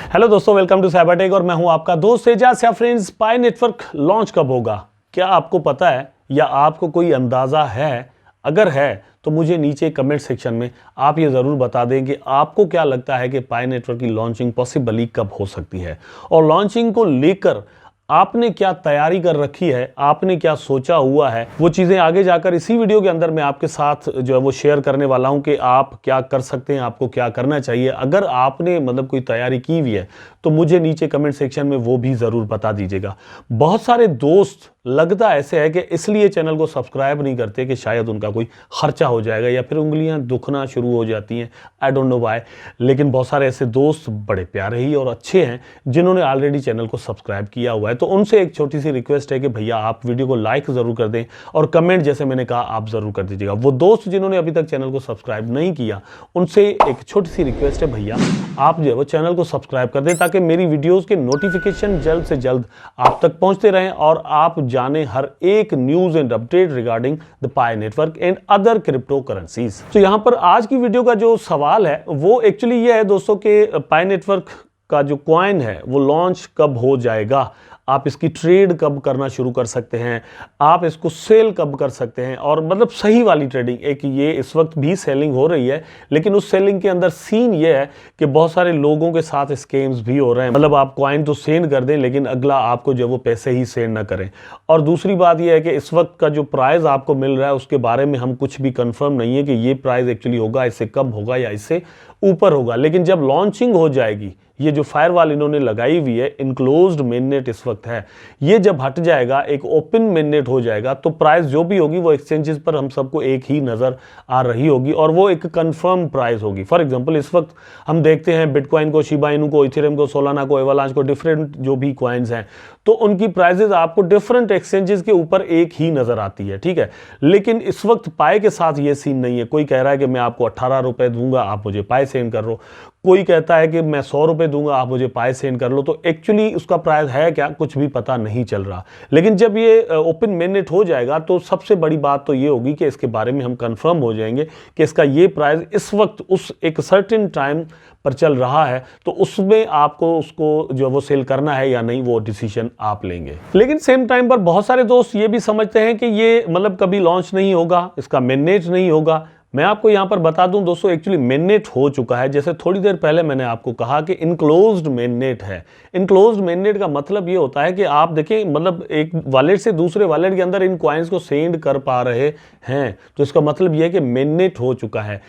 Hello दोस्तों, welcome to Cybertech और मैं हूं आपका दोस्त एजाज। या फ्रेंड्स, पाई नेटवर्क लॉन्च कब होगा? क्या आपको पता है या आपको कोई अंदाज़ा है? अगर है तो मुझे नीचे कमेंट सेक्शन में आप ये ज़रूर बता दें कि आपको क्या लगता है कि पाई नेटवर्क की लॉन्चिंग पॉसिबली कब हो सकती है, और लॉन्चिंग को लेकर आपने क्या तैयारी कर रखी है, आपने क्या सोचा हुआ है। वो चीज़ें आगे जाकर इसी वीडियो के अंदर मैं आपके साथ जो है वो शेयर करने वाला हूं कि आप क्या कर सकते हैं, आपको क्या करना चाहिए। अगर आपने कोई तैयारी की हुई है तो मुझे नीचे कमेंट सेक्शन में वो भी ज़रूर बता दीजिएगा। बहुत सारे दोस्त लगता ऐसे है कि इसलिए चैनल को सब्सक्राइब नहीं करते कि शायद उनका कोई खर्चा हो जाएगा या फिर उंगलियां दुखना शुरू हो जाती हैं। आई डोंट नो व्हाई, लेकिन बहुत सारे ऐसे दोस्त बड़े प्यारे ही और अच्छे हैं जिन्होंने ऑलरेडी चैनल को सब्सक्राइब किया हुआ है। तो उनसे एक छोटी सी रिक्वेस्ट है कि भैया आप वीडियो को लाइक ज़रूर कर दें और कमेंट जैसे मैंने कहा आप ज़रूर कर दीजिएगा। वो दोस्त जिन्होंने अभी तक चैनल को सब्सक्राइब नहीं किया उनसे एक छोटी सी रिक्वेस्ट है, भैया आप जो है वो चैनल को सब्सक्राइब कर दें ताकि मेरी वीडियोज़ के नोटिफिकेशन जल्द से जल्द आप तक पहुँचते रहें और आप जाने हर एक news and update regarding the pi network and other crypto currencies. तो यहां पर आज की वीडियो का जो सवाल है वो एक्चुअली ये है दोस्तों कि पाई नेटवर्क का जो कॉइन है वो लॉन्च कब हो जाएगा, आप इसकी ट्रेड कब करना शुरू कर सकते हैं, आप इसको सेल कब कर सकते हैं। और सही वाली ट्रेडिंग, एक ये इस वक्त भी सेलिंग हो रही है लेकिन उस सेलिंग के अंदर सीन ये है कि बहुत सारे लोगों के साथ स्कैम्स भी हो रहे हैं। आप कॉइन तो सेंड कर दें लेकिन अगला आपको जो वो पैसे ही सेंड ना करें। और दूसरी बात यह है कि इस वक्त का जो प्राइस आपको मिल रहा है उसके बारे में हम कुछ भी कंफर्म नहीं है कि ये प्राइस एक्चुअली होगा, इससे कब होगा या इससे ऊपर होगा। लेकिन जब लॉन्चिंग हो जाएगी, ये जो फायरवॉल इन्होंने लगाई हुई है, इनक्लोज्ड मेननेट इस वक्त है, ये जब हट जाएगा एक ओपन मेननेट हो जाएगा तो प्राइस जो भी होगी वो एक्सचेंजेस पर हम सबको एक ही नज़र आ रही होगी और वो एक कंफर्म प्राइस होगी। फॉर एग्जांपल इस वक्त हम देखते हैं बिटकॉइन को, शिबा इनू को, इथेरियम को, सोलाना को, एवलांच को, डिफरेंट जो भी कॉइन्स हैं तो उनकी प्राइजेस आपको डिफरेंट एक्सचेंजेस के ऊपर एक ही नज़र आती है, ठीक है। लेकिन इस वक्त पाई के साथ ये सीन नहीं है। कोई कह रहा है कि मैं आपको 18 रुपए दूंगा, आप मुझे पाई सेंड कर लो। कोई कहता है कि मैं 100 रुपए दूंगा, आप मुझे पाई सेंड कर लो। तो एक्चुअली उसका प्राइस है क्या, कुछ भी पता नहीं चल रहा। लेकिन जब ये ओपन मेननेट हो जाएगा तो सबसे बड़ी बात तो ये होगी कि इसके बारे में हम कंफर्म हो जाएंगे कि इसका ये प्राइस इस वक्त उस एक सर्टेन टाइम पर चल रहा है, तो उसमें आपको उसको जो वो सेल करना है या नहीं वो डिसीजन आप लेंगे। लेकिन सेम टाइम पर बहुत सारे दोस्त ये भी समझते हैं कि ये कभी लॉन्च नहीं होगा, इसका मेननेट नहीं होगा। मैं आपको यहां पर बता दूं दोस्तों, एक्चुअली मेननेट हो चुका है। जैसे थोड़ी देर पहले मैंने आपको कहा कि इनक्लोज्ड मेननेट है। इनक्लोज्ड मेननेट का मतलब ये होता है कि आप देखें एक वॉलेट से दूसरे वॉलेट के अंदर इन कॉइन्स को सेंड कर पा रहे हैं, तो इसका मतलब ये है कि मेननेट हो चुका है।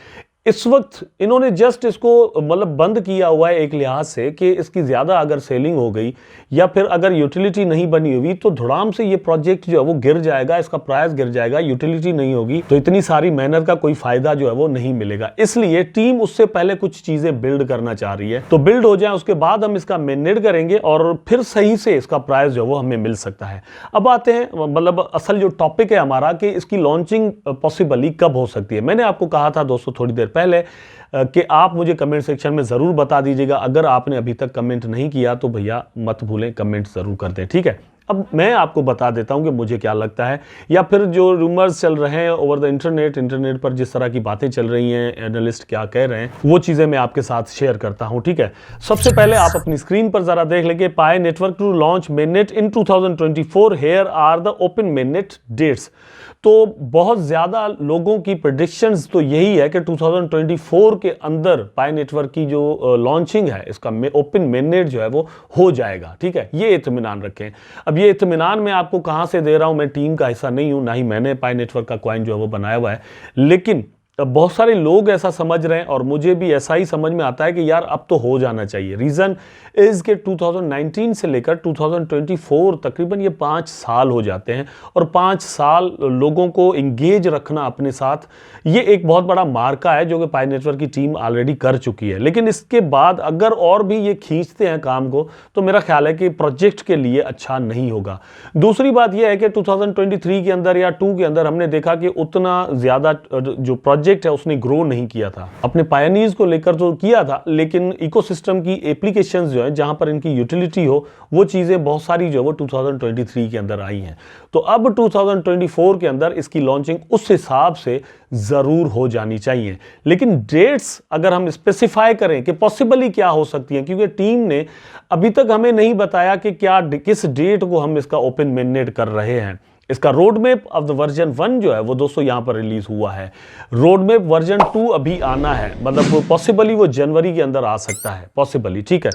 इस वक्त इन्होंने जस्ट इसको बंद किया हुआ है एक लिहाज से कि इसकी ज़्यादा अगर सेलिंग हो गई या फिर अगर यूटिलिटी नहीं बनी हुई तो धड़ाम से ये प्रोजेक्ट जो है वो गिर जाएगा, इसका प्राइस गिर जाएगा। यूटिलिटी नहीं होगी तो इतनी सारी मेहनत का कोई फायदा जो है वो नहीं मिलेगा। इसलिए टीम उससे पहले कुछ चीज़ें बिल्ड करना चाह रही है, तो बिल्ड हो जाए उसके बाद हम इसका मेननेट करेंगे और फिर सही से इसका प्राइस जो है वो हमें मिल सकता है। अब आते हैं असल जो टॉपिक है हमारा कि इसकी लॉन्चिंग पॉसिबली कब हो सकती है। मैंने आपको कहा था दोस्तों थोड़ी देर पहले कि आप मुझे कमेंट सेक्शन में ज़रूर बता दीजिएगा। अगर आपने अभी तक कमेंट नहीं किया तो भैया मत भूलें कमेंट ज़रूर कर दें, ठीक है। अब मैं आपको बता देता हूं कि मुझे क्या लगता है या फिर जो रूमर्स चल रहे हैं ओवर द इंटरनेट पर जिस तरह की बातें चल रही हैं, एनालिस्ट क्या कह रहे हैं, वो चीज़ें मैं आपके साथ शेयर करता हूं, ठीक है। सबसे पहले आप अपनी स्क्रीन पर ज़रा देख लेंगे, Pi network to launch mainnet in 2024, here are the open mainnet dates. तो बहुत ज़्यादा लोगों की प्रेडिक्शंस तो यही है कि 2024 के अंदर पाई नेटवर्क की जो लॉन्चिंग है, इसका ओपन मेननेट जो है वो हो जाएगा, ठीक है। ये इत्मीनान रखें। अब ये इत्मीनान मैं आपको कहाँ से दे रहा हूँ, मैं टीम का हिस्सा नहीं हूँ, ना ही मैंने पाई नेटवर्क का कॉइन जो है वो बनाया हुआ है, लेकिन बहुत सारे लोग ऐसा समझ रहे हैं और मुझे भी ऐसा ही समझ में आता है कि यार अब तो हो जाना चाहिए। रीज़न इज़ के 2019 से लेकर 2024 तकरीबन ये 5 साल हो जाते हैं और 5 साल लोगों को इंगेज रखना अपने साथ, ये एक बहुत बड़ा मार्का है जो कि पाई नेटवर्क की टीम ऑलरेडी कर चुकी है। लेकिन इसके बाद अगर और भी ये खींचते हैं काम को तो मेरा ख्याल है कि प्रोजेक्ट के लिए अच्छा नहीं होगा। दूसरी बात यह है कि 2023 के अंदर या 2 के अंदर हमने देखा कि उतना ज़्यादा जो प्रोजेक्ट प्रोजेक्ट है उसने ग्रो नहीं किया था। अपने पायनियर्स को लेकर तो किया था, लेकिन इकोसिस्टम की एप्लीकेशंस जो है जहां पर इनकी यूटिलिटी हो वो चीज़ें बहुत सारी जो है वो 2023 के अंदर आई हैं। तो अब 2024 के अंदर इसकी लॉन्चिंग उस हिसाब से ज़रूर हो जानी चाहिए। लेकिन डेट्स अगर हम स्पेसिफाई करें कि पॉसिबली क्या हो सकती है, क्योंकि टीम ने अभी तक हमें नहीं बताया कि किस डेट को हम इसका ओपन मेननेट कर रहे हैं। इसका road map of the version 1 जो है वो दोस्तों यहां पर रिलीज हुआ है। रोड मैप वर्जन 2 अभी आना है, मतलब पॉसिबली वो जनवरी के अंदर आ सकता है, पॉसिबली, ठीक है।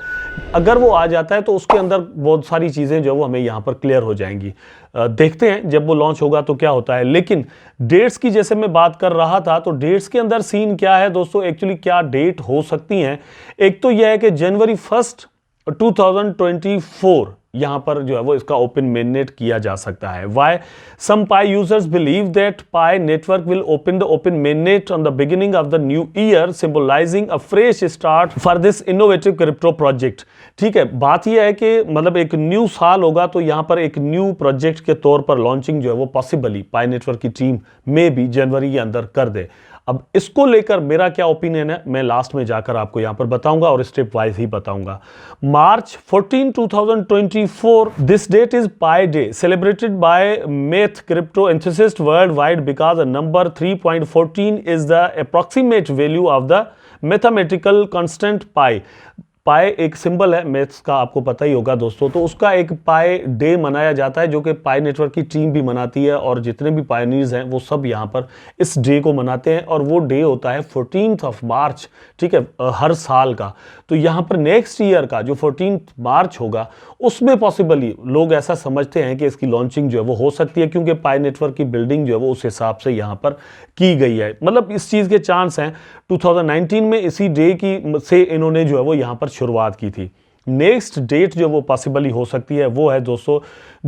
अगर वो आ जाता है तो उसके अंदर बहुत सारी चीजें जो है वो हमें यहां पर क्लियर हो जाएंगी। देखते हैं जब वो लॉन्च होगा तो क्या होता है। लेकिन डेट्स की जैसे मैं बात कर रहा था, तो डेट्स के अंदर सीन क्या है दोस्तों, एक्चुअली क्या डेट हो सकती हैं। एक तो यह है कि जनवरी 1 2024 यहां पर जो है वो इसका ओपन मेननेट किया जा सकता है। Why some Pi users believe that Pi network will open the open mainnet on the beginning of the new year, symbolising a fresh start for this innovative crypto project. ठीक है, बात यह है कि मतलब एक न्यू साल होगा तो यहां पर एक न्यू प्रोजेक्ट के तौर पर लॉन्चिंग जो है वो पॉसिबली पाई नेटवर्क की टीम में भी जनवरी के अंदर कर दे। अब इसको लेकर मेरा क्या ओपिनियन है मैं लास्ट में जाकर आपको यहां पर बताऊंगा और स्टेप वाइज ही बताऊंगा। March 14 2024 this date is pi day celebrated by math crypto enthusiast worldwide because a number 3.14 is the approximate value of the mathematical constant pi. Pi एक सिंबल है मैथ्स का, आपको पता ही होगा दोस्तों। तो उसका एक पाई डे मनाया जाता है जो कि पाई नेटवर्क की टीम भी मनाती है और जितने भी पायनियर्स हैं वो सब यहाँ पर इस डे को मनाते हैं और वो डे होता है 14 मार्च, ठीक है, हर साल का। तो यहाँ पर नेक्स्ट ईयर का जो 14 मार्च होगा उसमें पॉसिबली लोग ऐसा समझते हैं कि इसकी लॉन्चिंग जो है वो हो सकती है, क्योंकि पाई नेटवर्क की बिल्डिंग जो है वो उस हिसाब से यहाँ पर की गई है। मतलब इस चीज़ के चांस हैं। 2019 में इसी डे की से इन्होंने जो है वो यहाँ पर शुरुआत की थी। नेक्स्ट डेट जो वो पॉसिबली हो सकती है वो है दोस्तों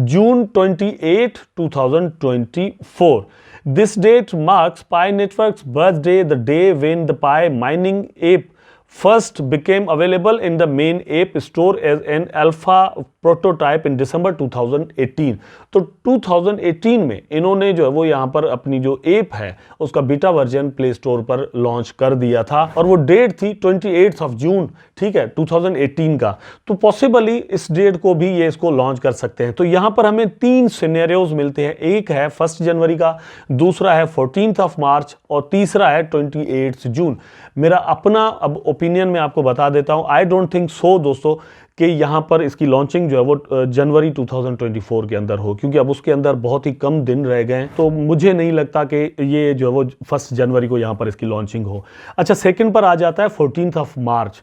June 28 2024। This date marks Pi network's birthday, the day when the Pi mining app first became available in the main app store as an alpha prototype in December 2018। तो 2018 में इन्होंने जो है वो यहाँ पर अपनी जो ऐप है उसका बीटा वर्जन प्ले स्टोर पर लॉन्च कर दिया था और वो डेट थी 28 जून, ठीक है, 2018 का। तो पॉसिबली इस डेट को भी ये इसको लॉन्च कर सकते हैं। तो यहाँ पर हमें 3 सिनेरियोज मिलते हैं, एक है 1 जनवरी का, दूसरा है 14 मार्च और तीसरा है 28 जून। मेरा अपना अब ओपिनियन में आपको बता देता हूं, आई डोंट थिंक सो दोस्तों कि यहां पर इसकी लॉन्चिंग जो है वो जनवरी 2024 के अंदर हो, क्योंकि अब उसके अंदर बहुत ही कम दिन रह गए हैं। तो मुझे नहीं लगता कि ये जो है वो 1 जनवरी को यहां पर इसकी लॉन्चिंग हो। अच्छा, सेकंड पर आ जाता है 14 मार्च।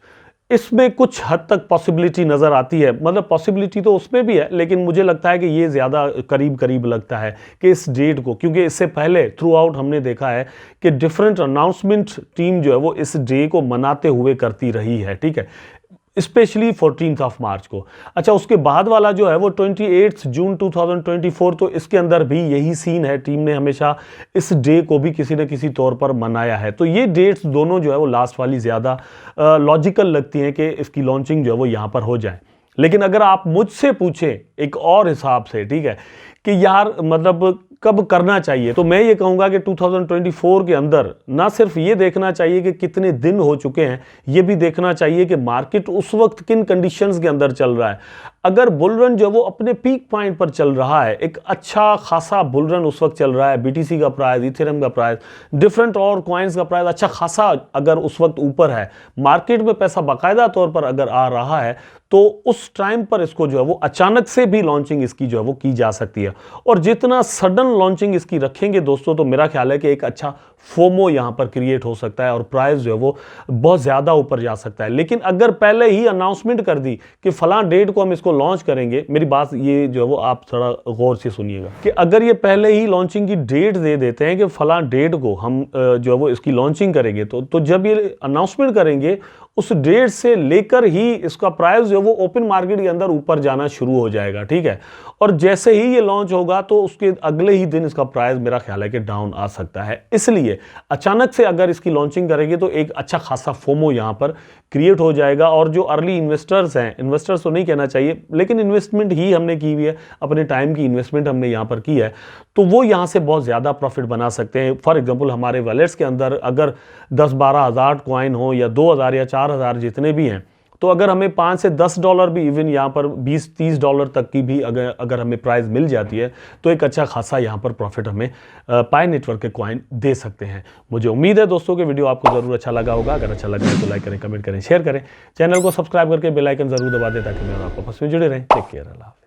इसमें कुछ हद तक पॉसिबिलिटी नज़र आती है, मतलब पॉसिबिलिटी तो उसमें भी है, लेकिन मुझे लगता है कि ये ज़्यादा करीब करीब लगता है कि इस डेट को, क्योंकि इससे पहले थ्रू आउट हमने देखा है कि डिफरेंट अनाउंसमेंट टीम जो है वो इस डे को मनाते हुए करती रही है, ठीक है, स्पेशली 14 मार्च को। अच्छा, उसके बाद वाला जो है वो 28 जून 2024, तो इसके अंदर भी यही सीन है, टीम ने हमेशा इस डे को भी किसी न किसी तौर पर मनाया है। तो ये डेट्स दोनों जो है वो लास्ट वाली ज़्यादा लॉजिकल लगती हैं कि इसकी लॉन्चिंग जो है वो यहाँ पर हो जाए। लेकिन अगर आप मुझसे पूछें एक और हिसाब से, ठीक है, कि यार मतलब कब करना चाहिए, तो मैं ये कहूँगा कि 2024 के अंदर ना सिर्फ ये देखना चाहिए कि कितने दिन हो चुके हैं, ये भी देखना चाहिए कि मार्केट उस वक्त किन कंडीशंस के अंदर चल रहा है। अगर बुलरन जो वो अपने पीक पॉइंट पर चल रहा है, एक अच्छा खासा बुलरन उस वक्त चल रहा है, बीटीसी का प्राइस, इथेरियम का प्राइस, डिफरेंट और कॉइन्स का प्राइस अच्छा खासा अगर उस वक्त ऊपर है, मार्केट में पैसा बाकायदा तौर पर अगर आ रहा है, तो उस टाइम पर इसको जो है वो अचानक से भी लॉन्चिंग इसकी जो है वो की जा सकती है। और जितना सडन लॉन्चिंग इसकी रखेंगे दोस्तों, तो मेरा ख्याल है कि एक अच्छा फोमो यहां पर क्रिएट हो सकता है और प्राइस जो है वो बहुत ज़्यादा ऊपर जा सकता है। लेकिन अगर पहले ही अनाउंसमेंट कर दी कि फलां डेट को हम इसको लॉन्च करेंगे, मेरी बात ये जो है वो आप थोड़ा गौर से सुनिएगा कि अगर ये पहले ही लॉन्चिंग की डेट दे देते हैं कि फलां डेट को हम जो है वो इसकी लॉन्चिंग करेंगे, तो जब ये अनाउंसमेंट करेंगे उस डेट से लेकर ही इसका प्राइस जो है वो ओपन मार्केट के अंदर ऊपर जाना शुरू हो जाएगा, ठीक है। और जैसे ही ये लॉन्च होगा तो उसके अगले ही दिन इसका प्राइस मेरा ख्याल है कि डाउन आ सकता है। इसलिए अचानक से अगर इसकी लॉन्चिंग करेंगे तो एक अच्छा खासा फोमो यहां पर क्रिएट हो जाएगा। और जो अर्ली इन्वेस्टर्स हैं, इन्वेस्टर्स तो नहीं कहना चाहिए लेकिन इन्वेस्टमेंट ही हमने की हुई है, अपने टाइम की इन्वेस्टमेंट हमने यहां पर की है, तो वो यहां से बहुत ज़्यादा प्रॉफिट बना सकते हैं। फॉर एग्जांपल हमारे वॉलेट्स के अंदर अगर 10-12 हज़ार कॉइन हो या 2,000 या 4,000 जितने भी हैं, तो अगर हमें $5 से $10 भी इवन यहाँ पर $20-30 तक की भी अगर हमें प्राइस मिल जाती है तो एक अच्छा खासा यहाँ पर प्रॉफिट हमें पाई नेटवर्क के कॉइन दे सकते हैं। मुझे उम्मीद है दोस्तों कि वीडियो आपको ज़रूर अच्छा लगा होगा। अगर अच्छा लगा है तो लाइक करें, कमेंट करें, शेयर करें, चैनल को सब्सक्राइब करके बेल आइकन ज़रूर दबा दें ताकि मैं आपको आपस में जुड़े रहें। टेक केयर, अल्लाह।